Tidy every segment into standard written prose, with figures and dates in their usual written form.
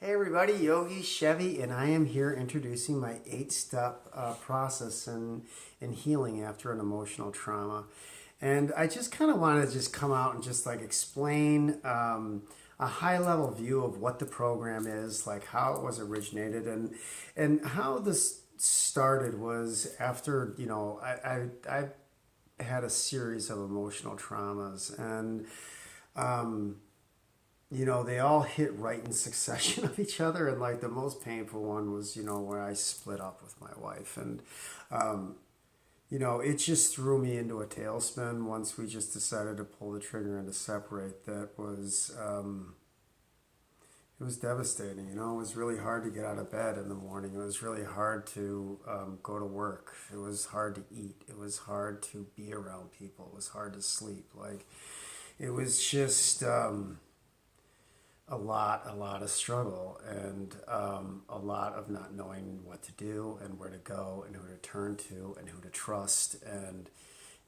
Hey everybody, Yogi Chevy, and I am here introducing my 8-step process in healing after an emotional trauma. And I just kind of want to just come out and just like explain a high level view of what the program is, like how it was originated, and how this started was after, I had a series of emotional traumas, and they all hit right in succession of each other. And like the most painful one was, where I split up with my wife. And, it just threw me into a tailspin once we just decided to pull the trigger and to separate. It was devastating. It was really hard to get out of bed in the morning. It was really hard to go to work. It was hard to eat. It was hard to be around people. It was hard to sleep. Like, it was just, a lot of struggle, and a lot of not knowing what to do and where to go and who to turn to and who to trust. And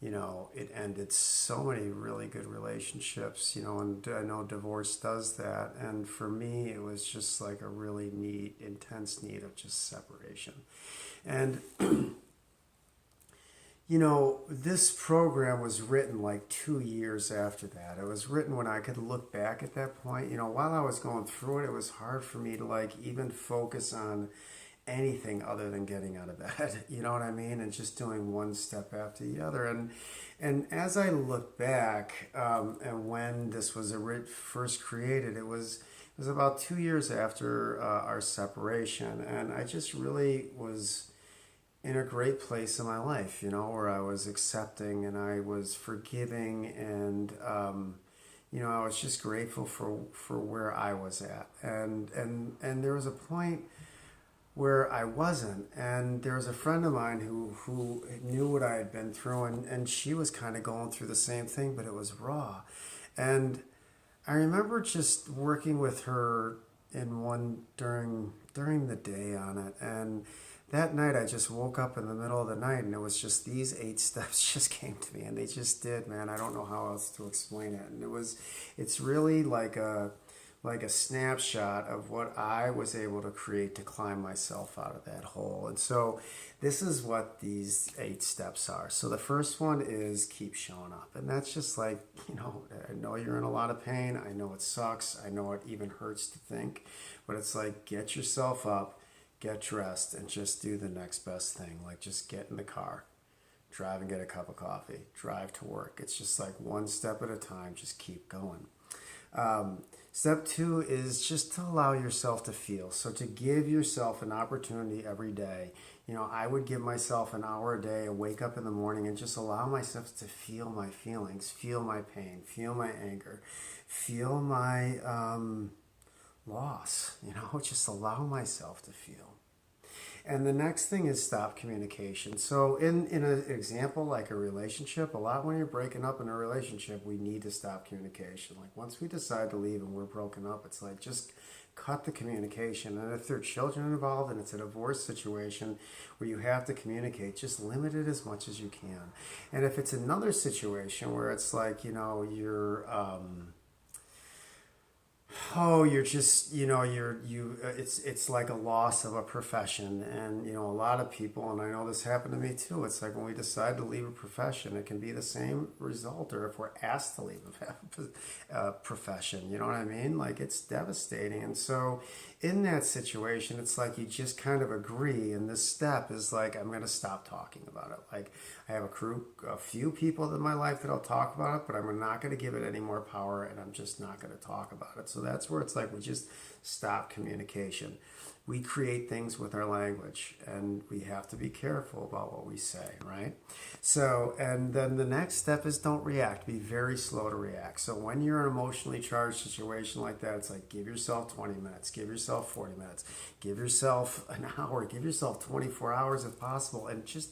it ended so many really good relationships, and I know divorce does that. And for me, it was just like a really intense need of just separation. And this program was written like 2 years after that. It was written when I could look back at that point. While I was going through it, it was hard for me to like even focus on anything other than getting out of bed. You know what I mean? And just doing one step after the other. And as I look back, and when this was first created, it was about 2 years after our separation, and I just really was in a great place in my life, where I was accepting and I was forgiving, and I was just grateful for where I was at. And there was a point where I wasn't, and there was a friend of mine who knew what I had been through, and she was kind of going through the same thing, but it was raw. And I remember just working with her during the day on it. And that night I just woke up in the middle of the night, and it was just these 8 steps just came to me, and they just did, man. I don't know how else to explain it. And it's really like a snapshot of what I was able to create to climb myself out of that hole. And so this is what these 8 steps are. So the first one is keep showing up. And that's just like, I know you're in a lot of pain. I know it sucks. I know it even hurts to think, but it's like, get yourself up, get dressed, and just do the next best thing. Like, just get in the car, drive and get a cup of coffee, drive to work. It's just like one step at a time. Just keep going. Step 2 is just to allow yourself to feel. So to give yourself an opportunity every day. I would give myself an hour a day, and wake up in the morning and just allow myself to feel my feelings, feel my pain, feel my anger, feel my loss. Just allow myself to feel. And the next thing is stop communication. So in an example like a relationship, a lot when you're breaking up in a relationship, we need to stop communication. Like, once we decide to leave and we're broken up, it's like, just cut the communication. And if there are children involved and it's a divorce situation where you have to communicate, just limit it as much as you can. And if it's another situation where it's like, you're just, it's like a loss of a profession. And a lot of people, and I know this happened to me too, it's like when we decide to leave a profession, it can be the same result, or if we're asked to leave a profession, you know what I mean? Like, it's devastating. And so in that situation, it's like you just kind of agree, and this step is like, I'm going to stop talking about it. Like, I have a few people in my life that I'll talk about it, but I'm not going to give it any more power, and I'm just not going to talk about it. So that's where it's like we just stop communication. We create things with our language, and we have to be careful about what we say, right? So, and then the next step is don't react. Be very slow to react. So when you're in an emotionally charged situation like that, it's like, give yourself 20 minutes, give yourself 40 minutes, give yourself an hour, give yourself 24 hours if possible, and just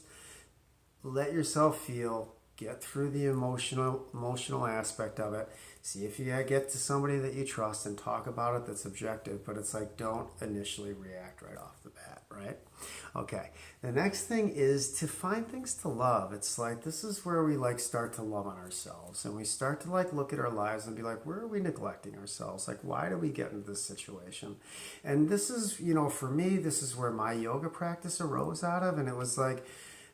let yourself feel, get through the emotional aspect of it. See if you get to somebody that you trust and talk about it that's objective, but it's like don't initially react right off the bat, right? Okay. The next thing is to find things to love. It's like this is where we like start to love on ourselves, and we start to like look at our lives and be like, where are we neglecting ourselves? Like, why do we get into this situation? And this is, for me, this is where my yoga practice arose out of, and it was like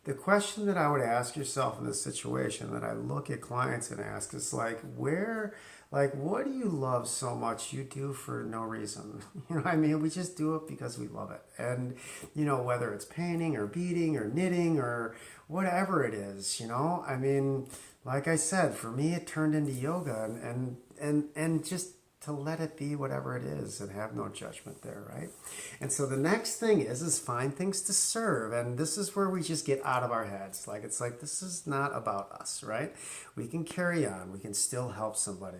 the question that I would ask yourself in this situation that I look at clients and ask is like, what do you love so much you do for no reason? You know what I mean? We just do it because we love it. And, whether it's painting or beading or knitting or whatever it is, I mean, like I said, for me, it turned into yoga and just to let it be whatever it is and have no judgment there, right? And so the next thing is find things to serve. And this is where we just get out of our heads. Like, it's like, this is not about us, right? We can carry on. We can still help somebody.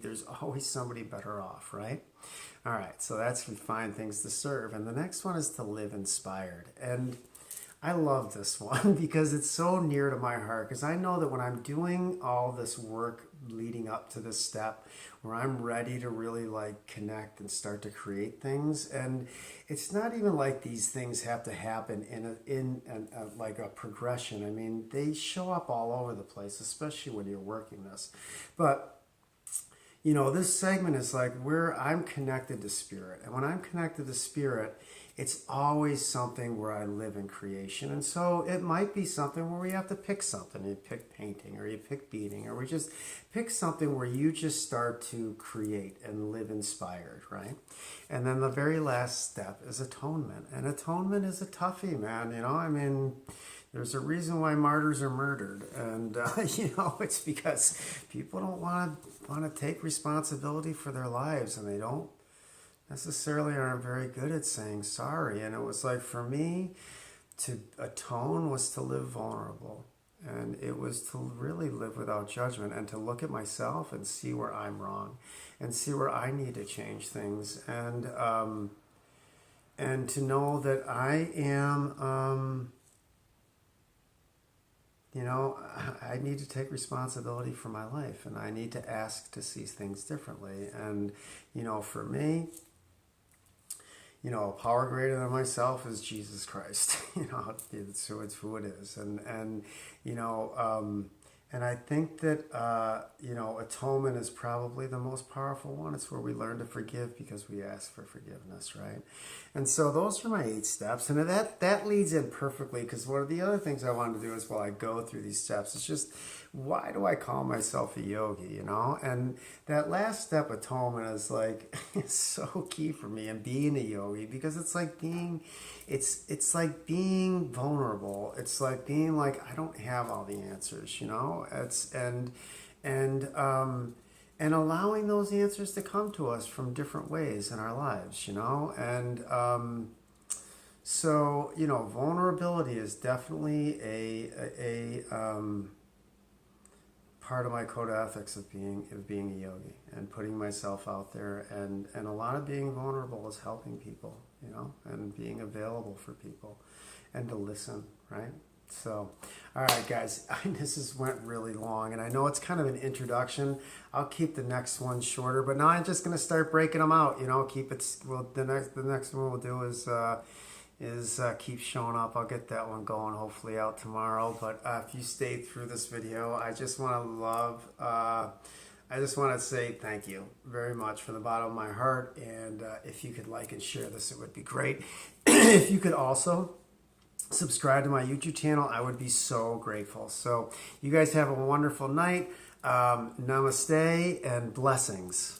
There's always somebody better off, right? All right, so we find things to serve. And the next one is to live inspired. And I love this one because it's so near to my heart, because I know that when I'm doing all this work leading up to this step where I'm ready to really like connect and start to create things, and it's not even like these things have to happen in like a progression. I mean, they show up all over the place, especially when you're working this. But this segment is like where I'm connected to spirit. And when I'm connected to spirit, it's always something where I live in creation. And so it might be something where we have to pick something. You pick painting, or you pick beading, or we just pick something where you just start to create and live inspired, right? And then the very last step is atonement. And atonement is a toughie, man. I mean, there's a reason why martyrs are murdered. And, it's because people don't want to take responsibility for their lives, and they don't necessarily aren't very good at saying sorry. And it was like, for me, to atone was to live vulnerable. And it was to really live without judgment and to look at myself and see where I'm wrong and see where I need to change things. And to know that I am, I need to take responsibility for my life, and I need to ask to see things differently. And, for me, power greater than myself is Jesus Christ. It's who it is. And I think that, atonement is probably the most powerful one. It's where we learn to forgive because we ask for forgiveness, right? And so those are my 8 steps. And that leads in perfectly, because one of the other things I wanted to do is while I go through these steps, it's just, why do I call myself a yogi, And that last step, atonement, is like, it's so key for me in being a yogi, because it's like it's like being vulnerable. It's like being like, I don't have all the answers, and allowing those answers to come to us from different ways in our lives, so, vulnerability is definitely a part of my code of ethics of being a yogi and putting myself out there, and a lot of being vulnerable is helping people, and being available for people and to listen, right? So, all right, guys, this went really long, and I know it's kind of an introduction. I'll keep the next one shorter, but now I'm just going to start breaking them out, keep it, well, the next one we'll do is keep showing up. I'll get that one going hopefully out tomorrow. But if you stayed through this video, I just want to say thank you very much from the bottom of my heart. And if you could like and share this, it would be great. If you could also subscribe to my YouTube channel, I would be so grateful. So you guys have a wonderful night. Namaste and blessings.